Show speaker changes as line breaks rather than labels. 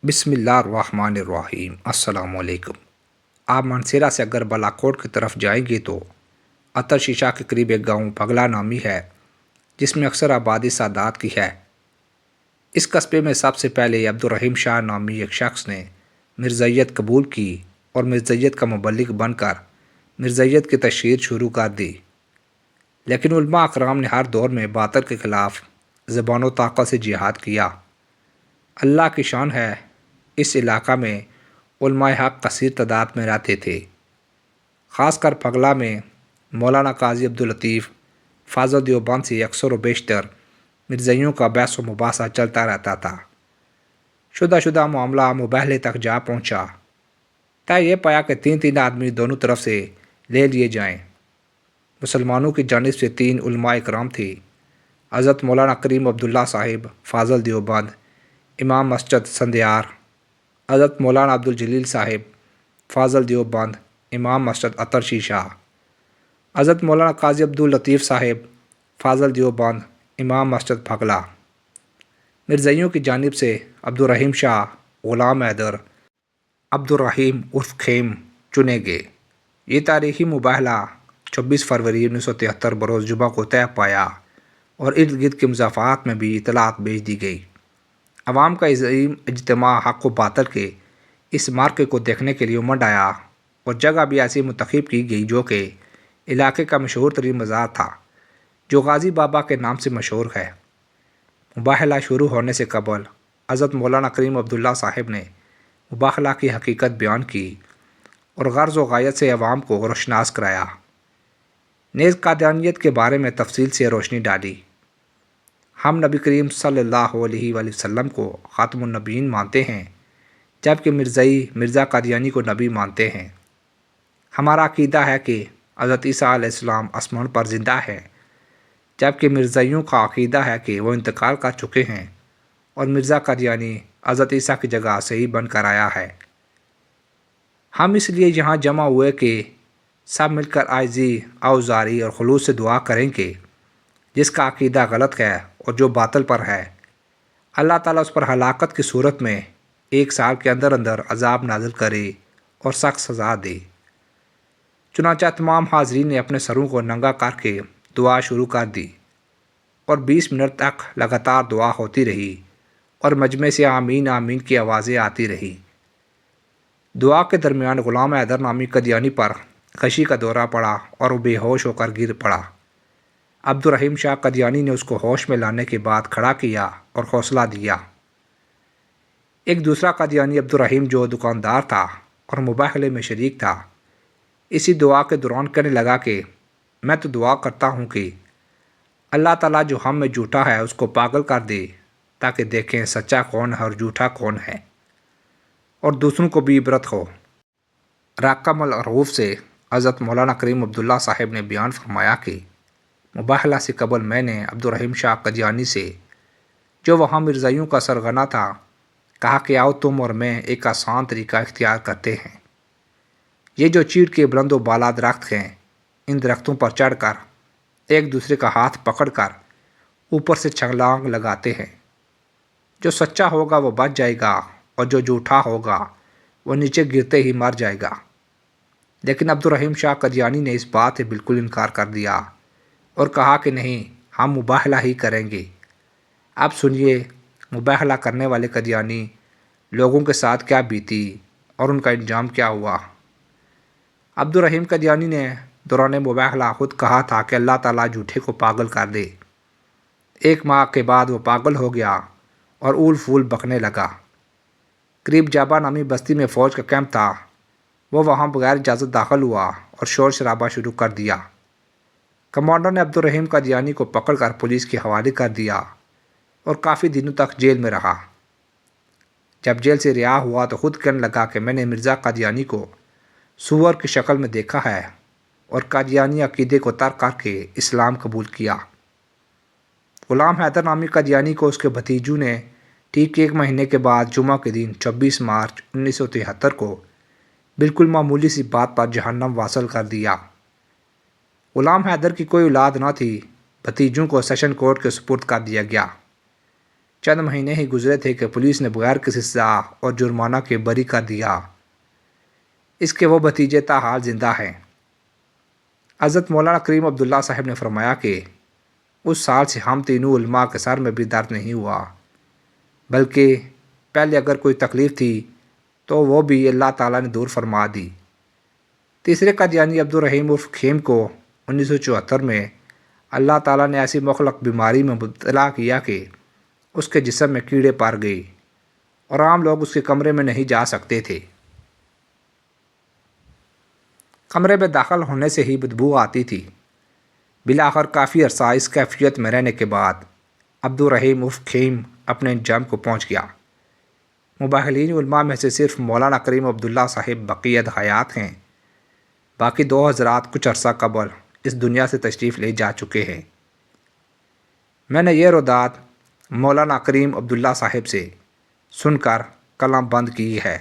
बिस्मिल्लाहिर्रहमानिर्रहीम। अस्सलाम वालेकुम। आप मानसेरा से अगर बालाकोट की तरफ जाएंगे तो अतर शीशा के करीब एक गांव पगला नामी है जिसमें अक्सर आबादी सादात की है। इस कस्बे में सबसे पहले अब्दुर्रहीम शाह नामी एक शख्स ने मिर्ज़ैयत कबूल की और मिर्ज़ैयत का मुबल्लिग बनकर मिर्ज़ैयत की तशहीर शुरू कर दी। लेकिन उलमा अकराम ने हर दौर में बातिल के ख़िलाफ़ ज़बान ताक़त से जिहाद किया। अल्लाह की शान है, इस इलाक़ा में उलमाए हक़ कसीर तादाद में रहते थे। ख़ासकर पगला में मौलाना काजी अब्दुल लतीफ़ फ़ाज़ल देवबंद से अक्सर व बेशतर मिर्ज़इयों का बहस व मुबासा चलता रहता था। शुदा मामला मुबाहले तक जा पहुँचा। तय ये पाया कि तीन तीन आदमी दोनों तरफ से ले लिए जाएँ। मुसलमानों की जानिब से तीन उलमाए इकराम थी। हज़रत मौलाना करीम अब्दुल्ला साहिब फ़ाज़ल देवबंद इमाम मस्जिद संदियार, हज़रत मौलाना अब्दुल जलील साहिब फ़ाज़ल देवबंद इमाम मस्जिद अतर शीशा, हज़रत मौलाना काजी अब्दुल लतीफ़ साहिब फ़ाज़ल देवबंद इमाम मस्जिद पगला। मिर्ज़इयों की जानिब से अब्दुर्रहीम शाह, ग़ुलाम हैदर, अब्दुर्रहीम उर्फ़ खेम चुने गए। ये तारीख़ी मुबाहला 26 फरवरी 1973 बरोज़ जुमा को तय पाया और इर्द गिर्द के मुज़ाफ़ात में भी इतलात भेज दी गई। अवाम का अज़ीम इज्तिमा हक़ व बातिल के इस मार्के को देखने के लिए उमड़ आया और जगह भी ऐसी मुंतखब की गई जो कि इलाके का मशहूर तरीन मज़ार था, जो गाज़ी बाबा के नाम से मशहूर है। मुबाहला शुरू होने से कबल हज़रत मौलाना करीम अब्दुल्ला साहिब ने मुबाहला की हकीकत बयान की और गर्ज़ व गायत से अवाम को रोशनास कराया। नेज़ कादियानियत के बारे में तफसील से रोशनी डाली। हम नबी करीम सल्लल्लाहु अलैहि वसल्लम को ख़ातमुन नबीयीन मानते हैं, जबकि मिर्ज़ा कादियानी को नबी मानते हैं। हमारा अक़ीदा है कि हज़रत ईसा अलैहिस्सलाम आसमान पर ज़िंदा है, जबकि मिर्ज़इयों का अक़ीदा है कि वो इंतकाल कर चुके हैं और मिर्ज़ा कादियानी हज़रत ईसा की जगह सही बनकर आया है। हम इसलिए यहाँ जमा हुए कि सब मिलकर आइज़ी, औज़ारी और खुलूस से दुआ करें कि जिसका अक़ीदा गलत है और जो बातिल पर है, अल्लाह ताला उस पर हलाकत की सूरत में 1 साल के अंदर अंदर अज़ाब नाज़िल करे और सख्त सज़ा दे। चुनांचे तमाम हाज़रीन ने अपने सरों को नंगा करके दुआ शुरू कर दी और 20 मिनट तक लगातार दुआ होती रही और मजमे से आमीन आमीन की आवाज़ें आती रही। दुआ के दरमियान ग़ुलाम हैदर नामी कदियानी पर गशी का दौरा पड़ा और वो बेहोश होकर गिर पड़ा। अब्दुर्रहीम शाह कदियानी ने उसको होश में लाने के बाद खड़ा किया और हौसला दिया। एक दूसरा कदियानी अब्दुर्रहीम जो दुकानदार था और मुबाहले में शरीक था, इसी दुआ के दौरान कहने लगा कि मैं तो दुआ करता हूँ कि अल्लाह ताला जो हम में झूठा है उसको पागल कर दे, ताकि देखें सच्चा कौन है और झूठा कौन है और दूसरों को भी इबरत हो। रक़म अल अरूफ़ से हज़रत मौलाना करीम अब्दुल्ला साहिब ने बयान फरमाया कि मुबाहला से कबल मैंने अब्दुर्रहीम शाह कदियानी से, जो वहाँ मिर्ज़इयों का सरगना था, कहा कि आओ तुम और मैं एक आसान तरीका इख्तियार करते हैं। ये जो चीड़ के बुलंद व बाला दरख्त हैं, इन दरख्तों पर चढ़कर एक दूसरे का हाथ पकड़कर ऊपर से छलांग लगाते हैं। जो सच्चा होगा वो बच जाएगा और जो झूठा होगा वो नीचे गिरते ही मर जाएगा। लेकिन अब्दुर्रहीम शाह कदियानी ने इस बात से बिल्कुल इनकार कर दिया और कहा कि नहीं, हम मुबाहला ही करेंगे। अब सुनिए मुबाहला करने वाले कदियानी लोगों के साथ क्या बीती और उनका इंजाम क्या हुआ। अब्दुर्रहीम कदियानी ने दौरान मुबाहला खुद कहा था कि अल्लाह ताला झूठे को पागल कर दे। 1 माह के बाद वो पागल हो गया और ऊल फूल बकने लगा। करीब जाबा नामी बस्ती में फ़ौज का कैंप था। वो वहाँ बगैर इजाज़त दाखिल हुआ और शोर शराबा शुरू कर दिया। कमांडर ने अब्दुर्रहीम कदियानी को पकड़कर पुलिस के हवाले कर दिया और काफ़ी दिनों तक जेल में रहा। जब जेल से रिहा हुआ तो खुद कहने लगा कि मैंने मिर्ज़ा कादियानी को सूअर की शक्ल में देखा है और कादियानी अक़ीदे को तर्क करके इस्लाम कबूल किया। ग़ुलाम हैदर नामी कादियानी को उसके भतीजों ने ठीक 1 महीने के बाद जुमा के दिन 26 मार्च 1973 को बिल्कुल मामूली सी बात पर जहन्नम वासल कर दिया। ग़ुलाम हैदर की कोई औलाद न थी। भतीजों को सेशन कोर्ट के सुपुर्द कर दिया गया। چند مہینے ہی گزرے تھے کہ پولیس نے بغیر کسی سزا اور جرمانہ کے بری کر دیا۔ اس کے وہ بھتیجے تاحال زندہ ہیں۔ حضرت مولانا کریم عبداللہ صاحب نے فرمایا کہ اس سال سے ہم تینوں علماء کے سر میں بھی درد نہیں ہوا، بلکہ پہلے اگر کوئی تکلیف تھی تو وہ بھی اللہ تعالیٰ نے دور فرما دی۔ تیسرے قادیانی عبدالرحیم عرف خیم کو 1974 میں اللہ تعالیٰ نے ایسی مخلق بیماری میں مبتلا کیا کہ اس کے جسم میں کیڑے پڑ گئے اور عام لوگ اس کے کمرے میں نہیں جا سکتے تھے۔ کمرے میں داخل ہونے سے ہی بدبو آتی تھی۔ بالآخر کافی عرصہ اس کیفیت میں رہنے کے بعد عبدالرحیم عرف خیم اپنے انجام کو پہنچ گیا۔ مباحلین علماء میں سے صرف مولانا کریم عبداللہ صاحب بقیت حیات ہیں، باقی دو حضرات کچھ عرصہ قبل اس دنیا سے تشریف لے جا چکے ہیں۔ میں نے یہ رودات مولانا کریم عبداللہ صاحب سے سن کر قلم بند کی ہے۔